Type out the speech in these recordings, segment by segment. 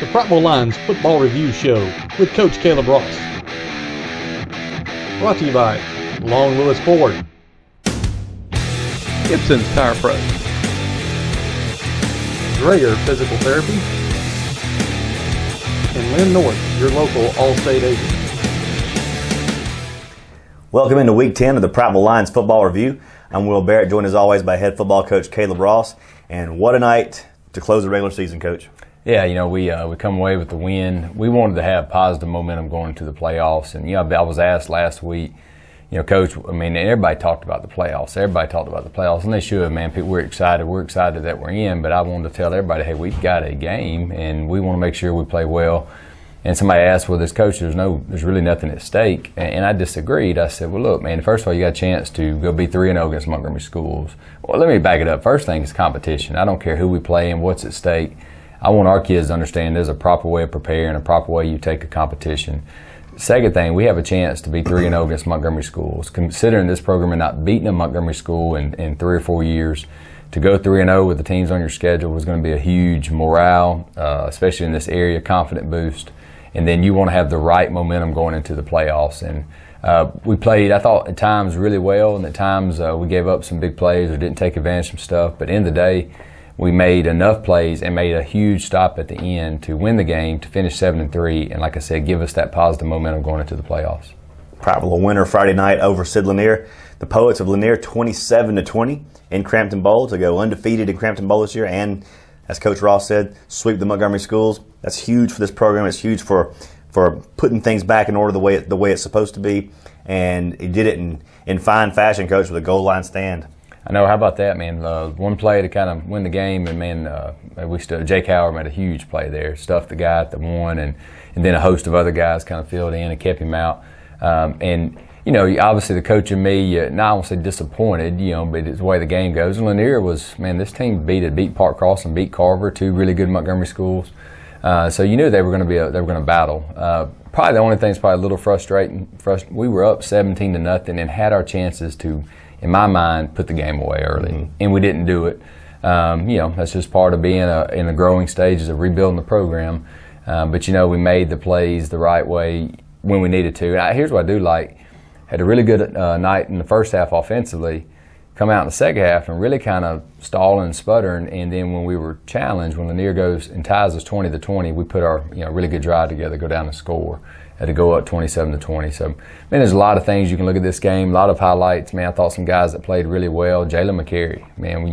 the Prattville Lion's Football Review Show with Coach Caleb Ross. Brought to you by Long Lewis Ford, Gibson's Tire Pro, Dreyer Physical Therapy, and Lynn North, your local Allstate agent. Welcome into Week 10 of the Prattville Lions Football Review. I'm Will Barrett, joined as always by head football coach Caleb Ross. And what a night to close the regular season, Coach. Yeah, we come away with the win. We wanted to have positive momentum going into the playoffs. And, I was asked last week, Coach, everybody talked about the playoffs. And they should, man. People, we're excited. We're excited that we're in. But I wanted to tell everybody, hey, we've got a game, and we want to make sure we play well. And somebody asked, well, this coach, there's really nothing at stake. And I disagreed. I said, well, look, man, first of all, you got a chance to go be 3-0 against Montgomery Schools. Well, let me back it up. First thing is competition. I don't care who we play and what's at stake. I want our kids to understand there's a proper way of preparing, a proper way you take a competition. Second thing, we have a chance to be 3-0 against Montgomery Schools. Considering this program had not beaten a Montgomery School in 3 or 4 years, to go 3-0 with the teams on your schedule was going to be a huge morale, especially in this area, confident boost. And then you want to have the right momentum going into the playoffs. And we played, I thought, at times really well, and at times we gave up some big plays or didn't take advantage of some stuff. But in the day, we made enough plays and made a huge stop at the end to win the game, to finish 7-3, and like I said, give us that positive momentum going into the playoffs. Prattville a winner Friday night over Sid Lanier. The Poets of Lanier 27-20 in Crampton Bowl to go undefeated in Crampton Bowl this year, and as Coach Ross said, sweep the Montgomery Schools. That's huge for this program. It's huge for putting things back in order the way it's supposed to be. And he did it in fine fashion, Coach, with a goal line stand. I know. How about that, man? One play to kind of win the game, and man, Jake Howard made a huge play there, stuffed the guy at the one, and then a host of other guys kind of filled in and kept him out. Obviously the coach and me, I won't say disappointed, but it's the way the game goes. And Lanier was, man, this team beat Park Cross and beat Carver, 2 really good Montgomery schools. So you knew they were going to battle. Probably the only thing that's probably a little frustrating. We were up 17-0 and had our chances to, in my mind, put the game away early, and we didn't do it. That's just part of being in the growing stages of rebuilding the program. But we made the plays the right way when we needed to. And here's what I do like. Had a really good night in the first half offensively, come out in the second half and really kind of stalling and sputtering. And then when we were challenged, when Lanier goes and ties us 20-20, we put our really good drive together, go down and score, had to go up 27-20. So, man, there's a lot of things you can look at this game, a lot of highlights. Man, I thought some guys that played really well. Jalen McCary, man,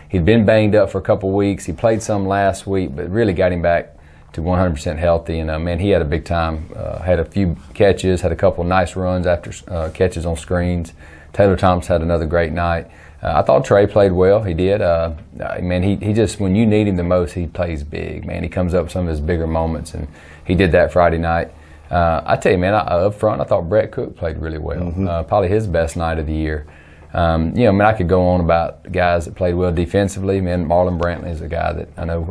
he'd been banged up for a couple weeks. He played some last week, but really got him back to 100% healthy, and man, he had a big time. Had a few catches, had a couple nice runs after catches on screens. Taylor Thompson had another great night. I thought Trey played well. He did. Man, he just, when you need him the most, he plays big. Man, he comes up with some of his bigger moments, and he did that Friday night. I tell you, man, up front, I thought Brett Cook played really well. Probably his best night of the year. I could go on about guys that played well defensively. Man, Marlon Brantley is a guy that I know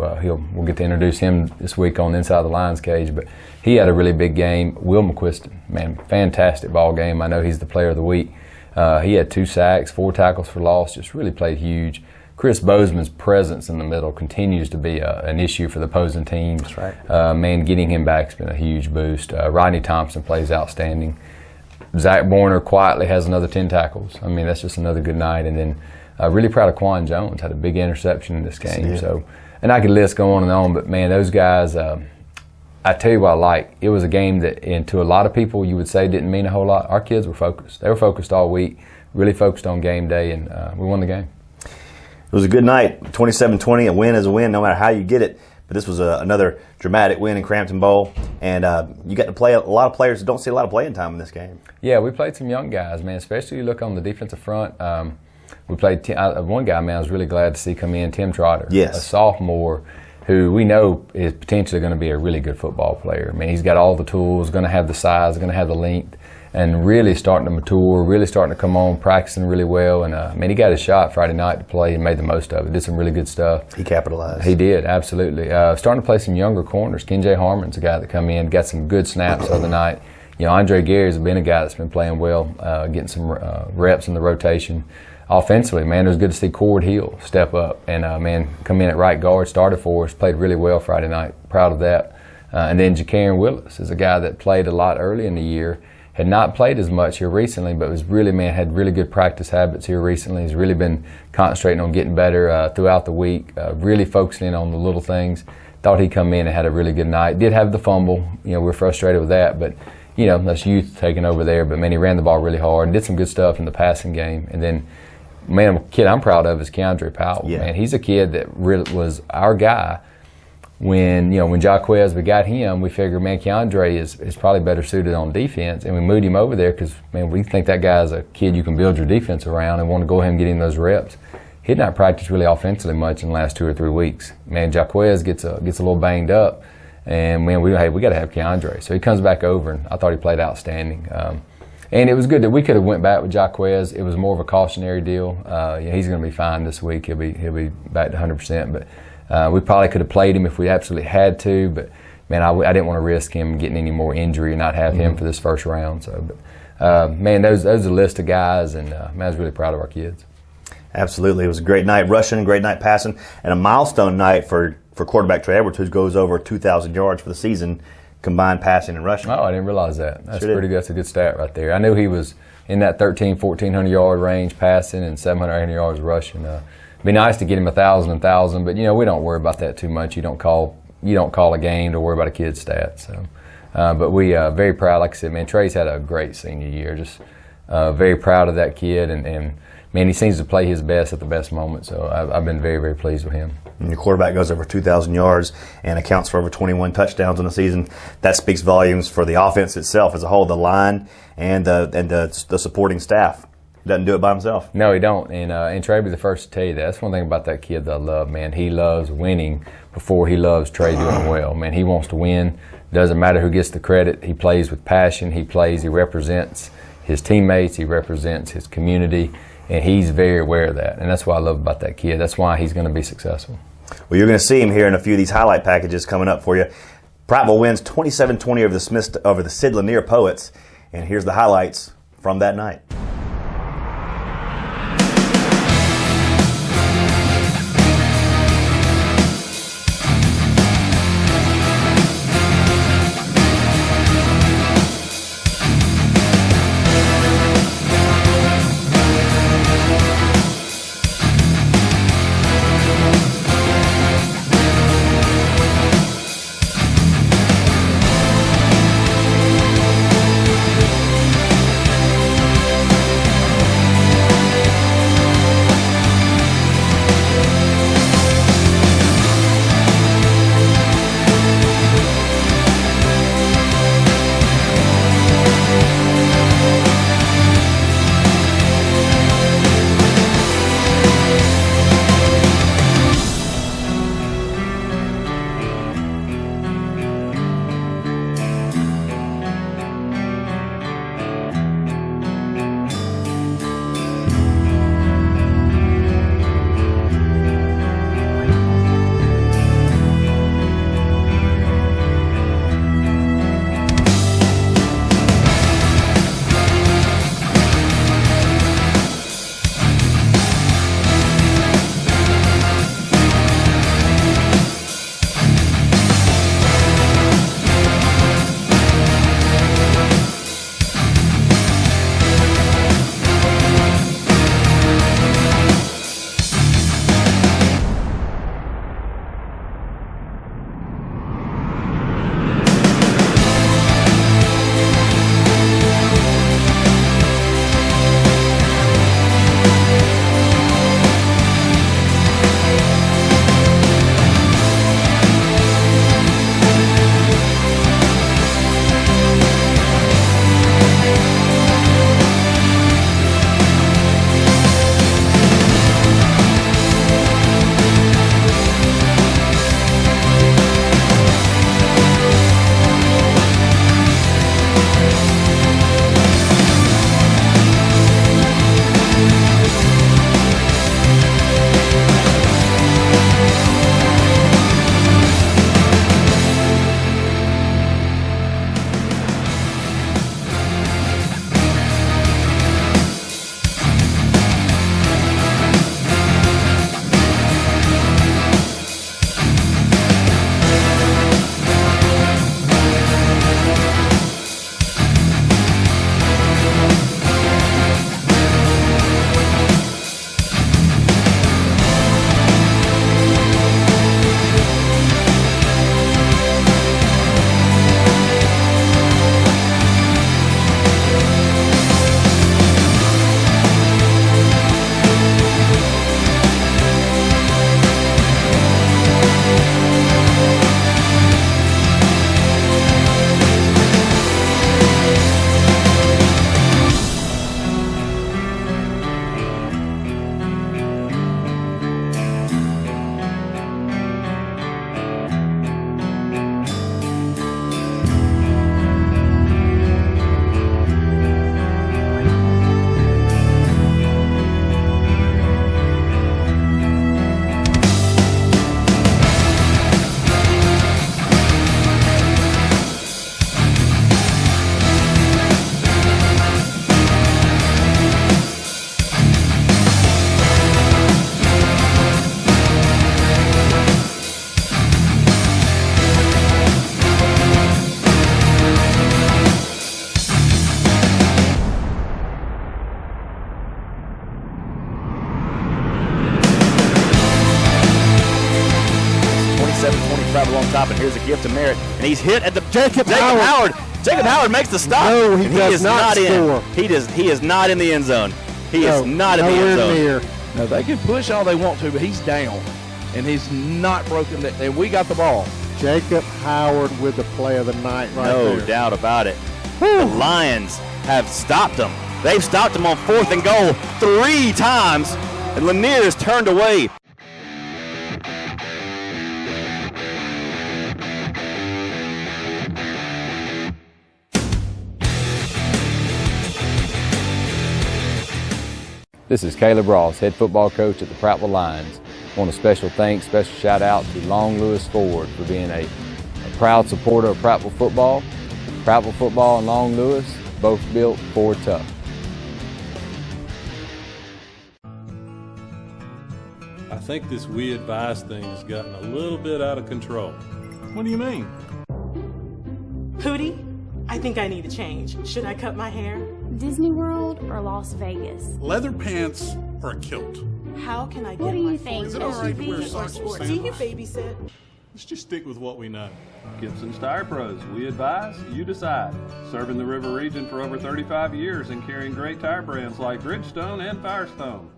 we'll get to introduce him this week on Inside the Lions Cage, but he had a really big game. Will McQuiston, man, fantastic ball game. I know he's the player of the week. He had 2 sacks, 4 tackles for loss, just really played huge. Chris Bozeman's presence in the middle continues to be an issue for the opposing teams. That's right. Man, getting him back has been a huge boost. Rodney Thompson plays outstanding. Zach Borner quietly has another 10 tackles. I mean, that's just another good night. And then really proud of Quan Jones, had a big interception in this game. So, and I could list go on, but man, those guys, I tell you what I like. It was a game that, and to a lot of people, you would say didn't mean a whole lot. Our kids were focused. They were focused all week, really focused on game day, and we won the game. It was a good night. 27-20, a win is a win no matter how you get it. But this was another dramatic win in Crampton Bowl, and you got to play a lot of players that don't see a lot of playing time in this game. Yeah, we played some young guys, man, especially you look on the defensive front. We played one guy, man, I was really glad to see come in, Tim Trotter, yes, a sophomore who we know is potentially going to be a really good football player. I mean, he's got all the tools, going to have the size, going to have the length, and really starting to mature, really starting to come on, practicing really well. And, he got his shot Friday night to play and made the most of it. Did some really good stuff. He capitalized. He did, absolutely. Starting to play some younger corners. KenJ Harmon's a guy that come in, got some good snaps the other night. Andre Gary's been a guy that's been playing well, getting some reps in the rotation. offensively, man, it was good to see Cord Hill step up and, man, come in at right guard, started for us, played really well Friday night. Proud of that. And then Ja'Karen Willis is a guy that played a lot early in the year, had not played as much here recently, but was really, man, had really good practice habits here recently. He's really been concentrating on getting better throughout the week, really focusing in on the little things. Thought he'd come in and had a really good night. Did have the fumble. You know, we're frustrated with that, but, you know, that's youth taking over there. But, man, he ran the ball really hard and did some good stuff in the passing game. And then, man, a kid I'm proud of is Keandre Powell. Yeah. Man, he's a kid that really was our guy. When Jaquez, we got him, we figured, man, Keandre is probably better suited on defense, and we moved him over there because, man, we think that guy's a kid you can build your defense around and want to go ahead and get him those reps. He did not practice really offensively much in the last 2 or 3 weeks. Man, Jaquez gets a little banged up, and, man, we got to have Keandre. So he comes back over, and I thought he played outstanding. And it was good that we could have went back with Jaquez. It was more of a cautionary deal. He's going to be fine this week. He'll be back to 100%, but. We probably could have played him if we absolutely had to, but, man, I didn't want to risk him getting any more injury and not have him for this first round. So, but, man, those are a list of guys, and, man, I was really proud of our kids. Absolutely. It was a great night rushing, great night passing, and a milestone night for quarterback Trey Edwards, who goes over 2,000 yards for the season, combined passing and rushing. Oh, I didn't realize that. That's Sure pretty good. That's a good stat right there. I knew he was in that 1,400 yard range passing and 700, 800 yards rushing. Be nice to get him 1,000, but, you know, we don't worry about that too much. You don't call a game to worry about a kid's stats. So, but we very proud. Like I said, man, Trey's had a great senior year. Just very proud of that kid, and man, he seems to play his best at the best moment. So I've been very, very pleased with him. And your quarterback goes over 2,000 yards and accounts for over 21 touchdowns in the season. That speaks volumes for the offense itself as a whole, the line and the supporting staff. He doesn't do it by himself. No, he don't. And Trey will be the first to tell you that. That's one thing about that kid that I love, man. He loves winning before he loves Trey doing well. Man, he wants to win. Doesn't matter who gets the credit. He plays with passion. He represents his teammates. He represents his community. And he's very aware of that. And that's what I love about that kid. That's why he's going to be successful. Well, you're going to see him here in a few of these highlight packages coming up for you. Prattville wins 27-20 over the Sid Lanier Poets. And here's the highlights from that night. 27-20, Prattville on top, and here's a gift to Merritt, and he's hit at the Jacob Howard. Jacob Howard makes the stop. No, he does is not score. He is not in the end zone. He is not in the end zone. Near. Now, they can push all they want to, but he's down, and he's not broken. And we got the ball. Jacob Howard with the play of the night right there. No doubt about it. The Lions have stopped him. They've stopped him on 4th and goal 3 times, and Lanier is turned away. This is Caleb Ross, head football coach at the Prattville Lions. I want a special thanks, special shout out to Long Lewis Ford for being a proud supporter of Prattville football. Prattville football and Long Lewis, both built Ford tough. I think this we advise thing has gotten a little bit out of control. What do you mean? Hootie, I think I need a change. Should I cut my hair? Disney World or Las Vegas? Leather pants or a kilt? How can I get What do my you think? Is it all right to wear socks and Do you sandals? babysit? Let's just stick with what we know. Gibson's Tire Pros. We advise, you decide. Serving the River region for over 35 years and carrying great tire brands like Bridgestone and Firestone.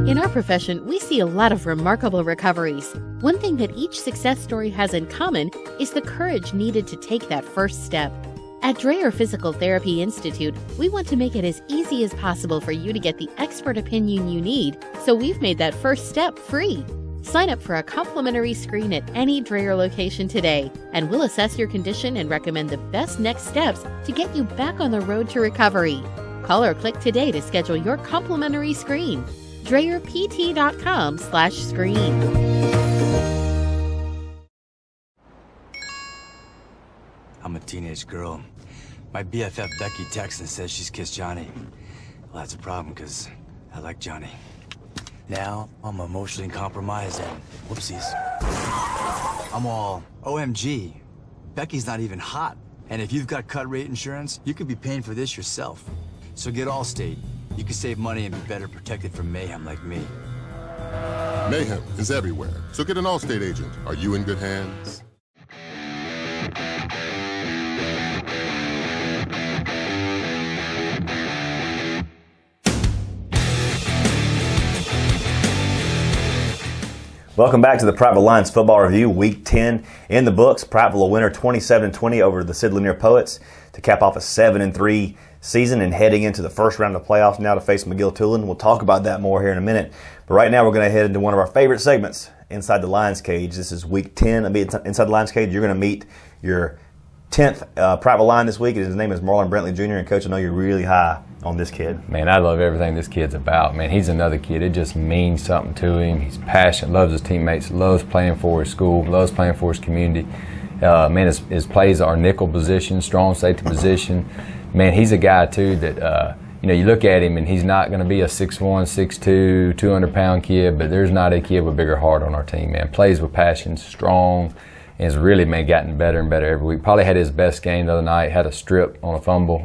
In our profession, we see a lot of remarkable recoveries. One thing that each success story has in common is the courage needed to take that first step. At Dreyer Physical Therapy Institute, we want to make it as easy as possible for you to get the expert opinion you need, so we've made that first step free. Sign up for a complimentary screen at any Dreyer location today, and we'll assess your condition and recommend the best next steps to get you back on the road to recovery. Call or click today to schedule your complimentary screen. DreyerPT.com/screen. I'm a teenage girl. My BFF Becky texts and says she's kissed Johnny. Well, that's a problem because I like Johnny. Now, I'm emotionally compromised and whoopsies. I'm all, OMG, Becky's not even hot. And if you've got cut rate insurance, you could be paying for this yourself. So get Allstate. You can save money and be better protected from mayhem like me. Mayhem is everywhere, so get an Allstate agent. Are you in good hands? Welcome back to the Prattville Lions Football Review, Week 10 in the books. Prattville a winner 27-20 over the Sid Lanier Poets to cap off a 7-3 season and heading into the first round of the playoffs now to face McGill-Tulane. We'll talk about that more here in a minute. But right now we're going to head into one of our favorite segments, Inside the Lions Cage. This is Week 10. Inside the Lions Cage, you're going to meet your 10th Prattville Lion this week. His name is Marlon Brantley Jr. And Coach, I know you're really high on this kid. Man, I love everything this kid's about. Man, he's another kid. It just means something to him. He's passionate, loves his teammates, loves playing for his school, loves playing for his community. Man, his plays are nickel position, strong safety position. Man, he's a guy, too, that, you look at him and he's not going to be a 6'1", 6'2", 200-pound kid, but there's not a kid with a bigger heart on our team, man. Plays with passion, strong, and has really, man, gotten better and better every week. Probably had his best game the other night, had a strip on a fumble.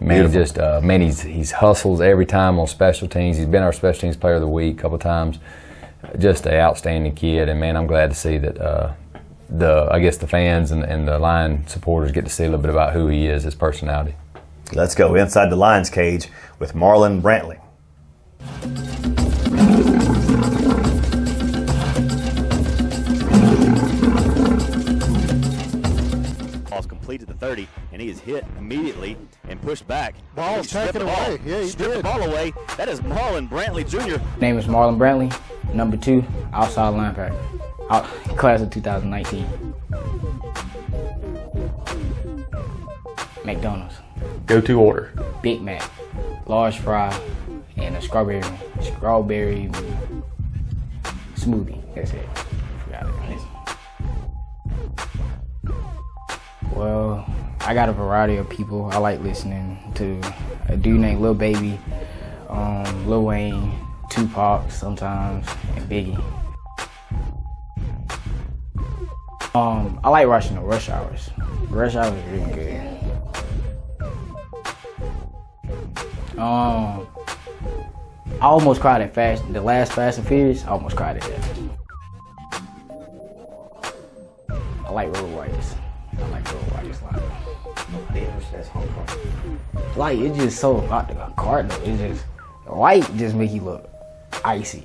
Man, he's hustles every time on special teams. He's been our special teams player of the week a couple times. Just an outstanding kid, and, man, I'm glad to see that the fans and the Lion supporters get to see a little bit about who he is, his personality. Let's go inside the Lions Cage with Marlon Brantley. Ball's complete at the 30, and he is hit immediately and pushed back. Ball's taken away. Yeah, he stripped the ball away. That is Marlon Brantley Jr. Name is Marlon Brantley, number 2, outside linebacker. Class of 2019. McDonald's. Go-to order. Big Mac, large fry, and a strawberry smoothie. That's it. Forgot it. Well, I got a variety of people I like listening to. A dude named Lil Baby, Lil Wayne, Tupac sometimes, and Biggie. I like watching the Rush Hours. Rush Hours is really good. I almost cried at the last Fast and Furious. I almost cried at that. like road whites. I like road whites a lot. Nobody else has home car. Like, it's just so about the car though. It's just white just make you look icy.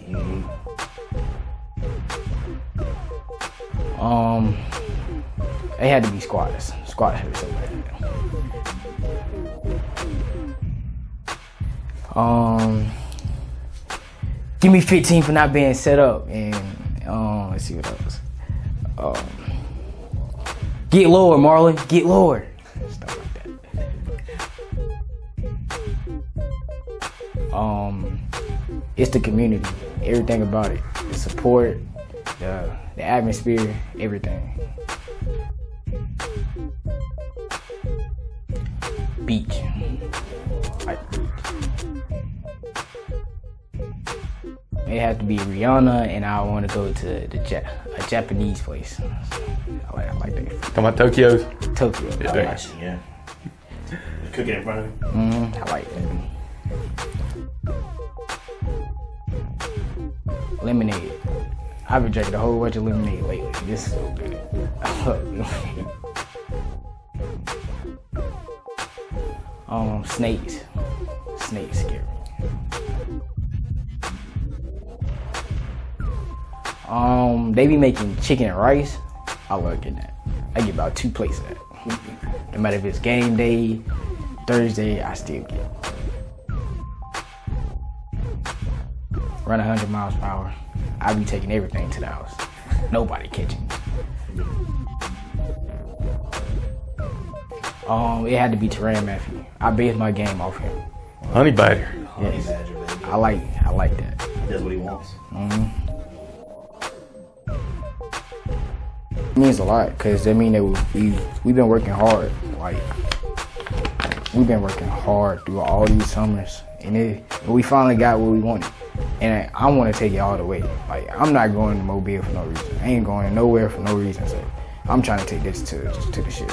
They had to be squatters. Squatters hurt so bad. Give me 15 for not being set up, and let's see what else. Get lower, Marlon. Get lower. Stuff like that. It's the community. Everything about it. The support, the atmosphere, everything. Beach. Like beach. It has to be Rihanna, and I want to go to a Japanese place. I like that. Talking about Tokyo? Tokyo. Yeah. Cook it in front of me. I like that. Lemonade. I've been drinking a whole bunch of lemonade lately. This is so good. I love lemonade. Snakes. Snakes scare me. They be making chicken and rice. I love getting that. I get about 2 plates of that. No matter if it's game day, Thursday, I still get it. Run 100 miles per hour. I be taking everything to the house. Nobody catching me. It had to be Teran Matthew. I based my game off him. Honey Badger. Yes. I like that. He does what he wants. It means a lot, because that means that we've been working hard. Like, we've been working hard through all these summers, and we finally got what we wanted. And I want to take it all the way. Like, I'm not going to Mobile for no reason. I ain't going nowhere for no reason. So I'm trying to take this to the shit.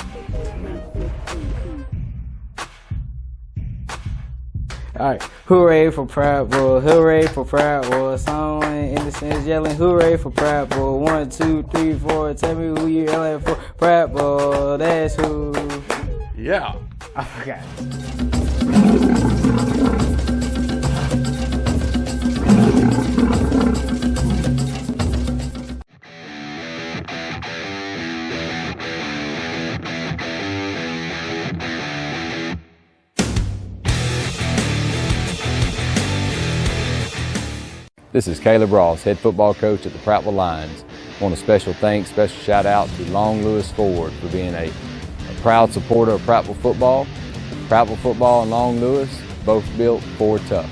All right, hooray for Prattville, hooray for Prattville. Someone in the sense yelling, hooray for Prattville. 1, 2, 3, 4. Tell me who you yelling for. Prattville, that's who. Yeah. I forgot. This is Caleb Ross, head football coach at the Prattville Lions. I want a special thanks, special shout out to Long Lewis Ford for being a proud supporter of Prattville football. Prattville football and Long Lewis, both built Ford tough.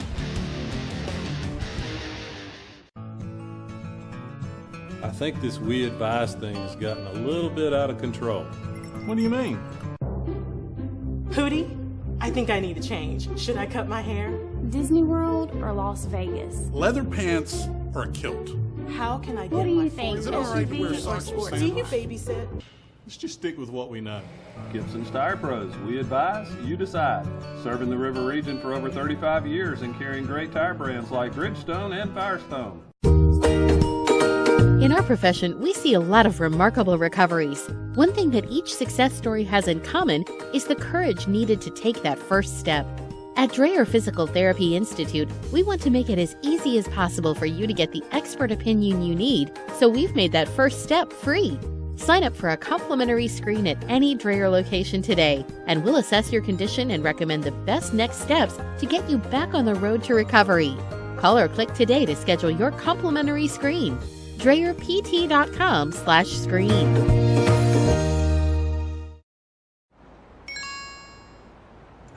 I think this we advise thing has gotten a little bit out of control. What do you mean? Hootie, I think I need a change. Should I cut my hair? Disney World or Las Vegas? Leather pants or a kilt? How can I get What do my you think? Is it all right to wear socks or Do sandals? you babysit? Let's just stick with what we know. Gibson's Tire Pros. We advise, you decide. Serving the River region for over 35 years and carrying great tire brands like Bridgestone and Firestone. In our profession, we see a lot of remarkable recoveries. One thing that each success story has in common is the courage needed to take that first step. At Dreyer Physical Therapy Institute, we want to make it as easy as possible for you to get the expert opinion you need, so we've made that first step free. Sign up for a complimentary screen at any Dreyer location today, and we'll assess your condition and recommend the best next steps to get you back on the road to recovery. Call or click today to schedule your complimentary screen. DreyerPT.com/screen.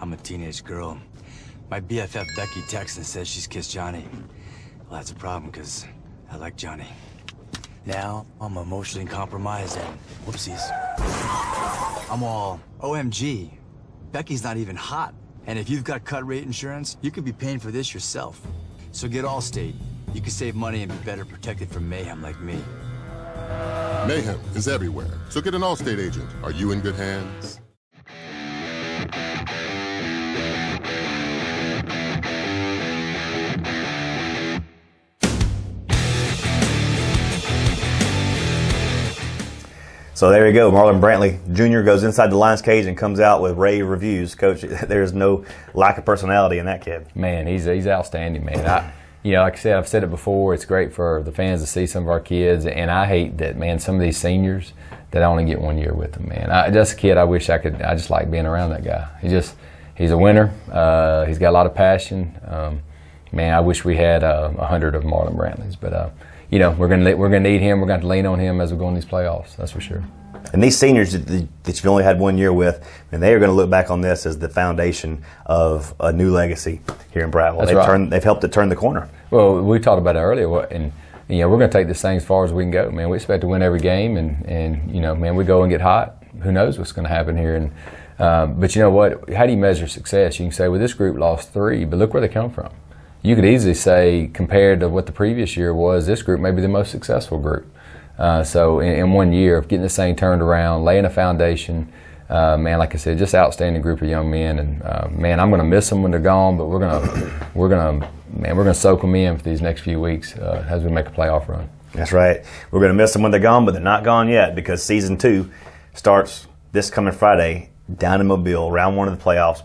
I'm a teenage girl. My BFF Becky texts and says she's kissed Johnny. Well, that's a problem, because I like Johnny. Now, I'm emotionally compromised and whoopsies. I'm all, OMG, Becky's not even hot. And if you've got cut rate insurance, you could be paying for this yourself. So get Allstate. You can save money and be better protected from mayhem like me. Mayhem is everywhere, so get an Allstate agent. Are you in good hands? So there you go. Marlon Brantley Jr. goes inside the Lions cage and comes out with rave reviews. Coach, there's no lack of personality in that kid. Man, he's outstanding, man. Like I said, I've said it before, it's great for the fans to see some of our kids, and I hate that, man, some of these seniors that I only get 1 year with them, man. Just a kid, I just like being around that guy. He's a winner. He's got a lot of passion. Man, I wish we had 100 of Marlon Brantleys, but we're gonna need him. We're going to lean on him as we go in these playoffs. That's for sure. And these seniors that you've only had 1 year with, and they are going to look back on this as the foundation of a new legacy here in Prattville. They've helped to turn the corner. Well, we talked about it earlier, and we're going to take this thing as far as we can go, man. We expect to win every game, and man, we go and get hot. Who knows what's going to happen here? And but you know what? How do you measure success? You can say, well, this group lost 3, but look where they come from. You could easily say, compared to what the previous year was, this group may be the most successful group. So in 1 year of getting this thing turned around, laying a foundation, man, like I said, just outstanding group of young men. And man, I'm going to miss them when they're gone, but we're gonna soak them in for these next few weeks as we make a playoff run. That's right. We're going to miss them when they're gone, but they're not gone yet, because season 2 starts this coming Friday down in Mobile, round 1 of the playoffs.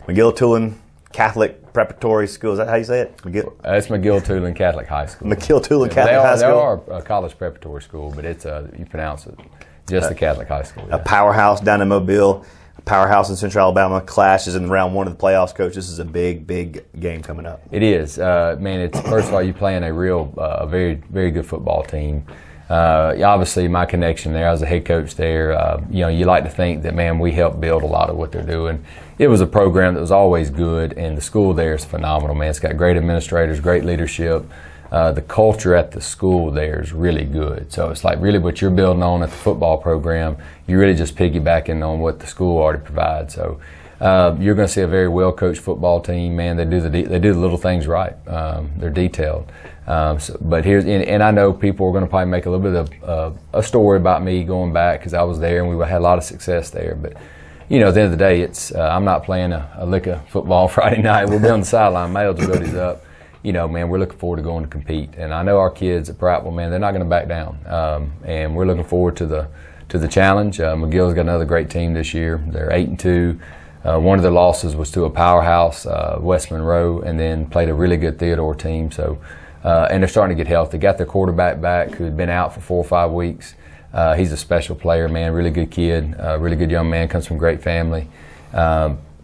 McGill-Tulane Catholic Preparatory School. Is that how you say it? It's McGill-Tulane Catholic High School. McGill-Tulane Catholic High School. They are a college preparatory school, but it's you pronounce it just the Catholic High School. Yeah. A powerhouse down in Mobile, a powerhouse in Central Alabama. Clashes in round 1 of the playoffs. Coach, this is a big game coming up. It is, man. It's first of all, you're playing a real, very, very good football team. Obviously, my connection there, I was a head coach there. You like to think that, man, we helped build a lot of what they're doing. It was a program that was always good, and the school there is phenomenal, man. It's got great administrators, great leadership. The culture at the school there is really good. So it's like really what you're building on at the football program, you're really just piggybacking on what the school already provides. So you're going to see a very well-coached football team, man. They do the little things right. They're detailed. But and I know people are going to probably make a little bit of a story about me going back, because I was there and we had a lot of success there. But at the end of the day, I'm not playing a lick of football Friday night. We'll be on the sideline. My eligibility's up. Man, we're looking forward to going to compete. And I know our kids at Prattville, man, they're not going to back down. And we're looking forward to the challenge. McGill's got another great team this year. They're 8-2. One of their losses was to a powerhouse, West Monroe, and then played a really good Theodore team. So, and they're starting to get healthy. They got their quarterback back, who had been out for 4 or 5 weeks. He's a special player, man. Really good kid, really good young man. Comes from a great family.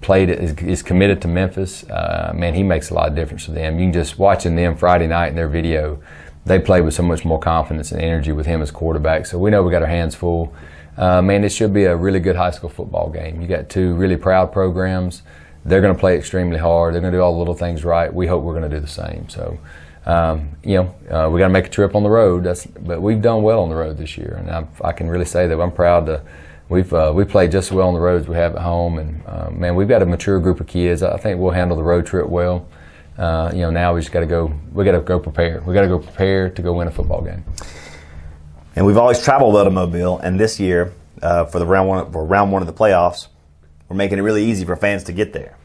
Is committed to Memphis. Man, he makes a lot of difference for them. You can just watching them Friday night in their video. They play with so much more confidence and energy with him as quarterback. So we know we got our hands full. Man, this should be a really good high school football game. You got 2 really proud programs. They're going to play extremely hard. They're going to do all the little things right. We hope we're going to do the same. So, we got to make a trip on the road. But we've done well on the road this year, and I can really say that I'm proud to. We've played just as well on the road as we have at home, and man, we've got a mature group of kids. I think we'll handle the road trip well. Now we just got to go. We got to go prepare. We got to go prepare to go win a football game. And we've always traveled well to Mobile, and this year for round one of the playoffs, we're making it really easy for fans to get there.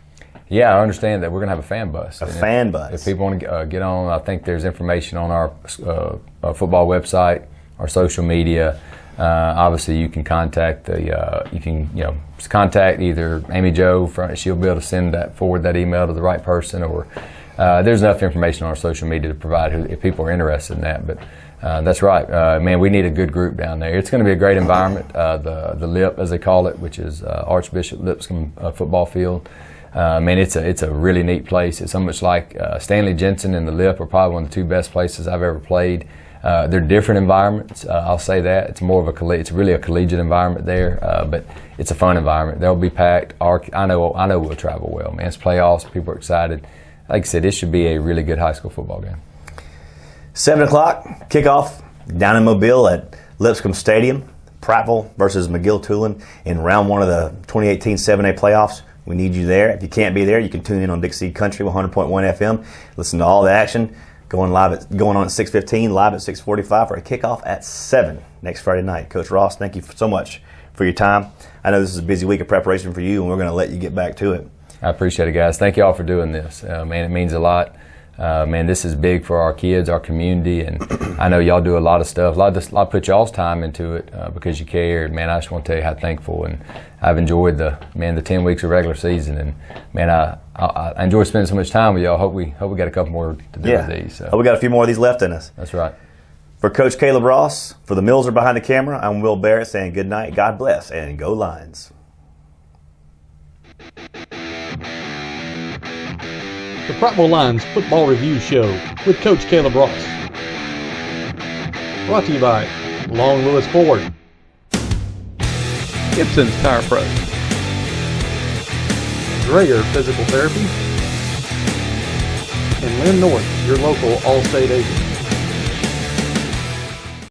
Yeah, I understand that we're going to have a fan bus. Fan bus. If people want to get on, I think there's information on our football website, our social media. Obviously, you can contact contact either Amy Jo. She'll be able to forward that email to the right person, or there's enough information on our social media to provide if people are interested in that. But that's right, man. We need a good group down there. It's going to be a great environment. The Lip, as they call it, which is Archbishop Lipscomb football field. Man, it's a really neat place. It's so much like Stanley Jensen and the Lip are probably one of the 2 best places I've ever played. They're different environments. I'll say that it's more of it's really a collegiate environment there, but it's a fun environment. They'll be packed. I know we'll travel well, man. It's playoffs. People are excited. Like I said, this should be a really good high school football game. 7 o'clock kickoff down in Mobile at Lipscomb Stadium. Prattville versus McGill-Tulane in round 1 of the 2018 7A playoffs. We need you there. If you can't be there, you can tune in on Dixie Country 100.1 FM. Listen to all the action. Going on at 6:15, live at 6:45 for a kickoff at 7 next Friday night. Coach Ross, thank you so much for your time. I know this is a busy week of preparation for you, and we're going to let you get back to it. I appreciate it, guys. Thank you all for doing this. Man, it means a lot. Man, this is big for our kids, our community, and I know y'all do a lot of stuff. A lot put y'all's time into it because you care. And man, I just want to tell you how thankful, and I've enjoyed the 10 weeks of regular season, and man, I enjoy spending so much time with y'all. Hope we got a couple more to do with these. So. We got a few more of these left in us. That's right. For Coach Caleb Ross, for the Millser behind the camera, I'm Will Barrett saying good night, God bless, and go Lions. The Prattville Lion's Football Review Show with Coach Caleb Ross. Brought to you by Long Lewis Ford, Gibson's Tire Pros, Dreyer Physical Therapy, and Lynn North, your local Allstate agent.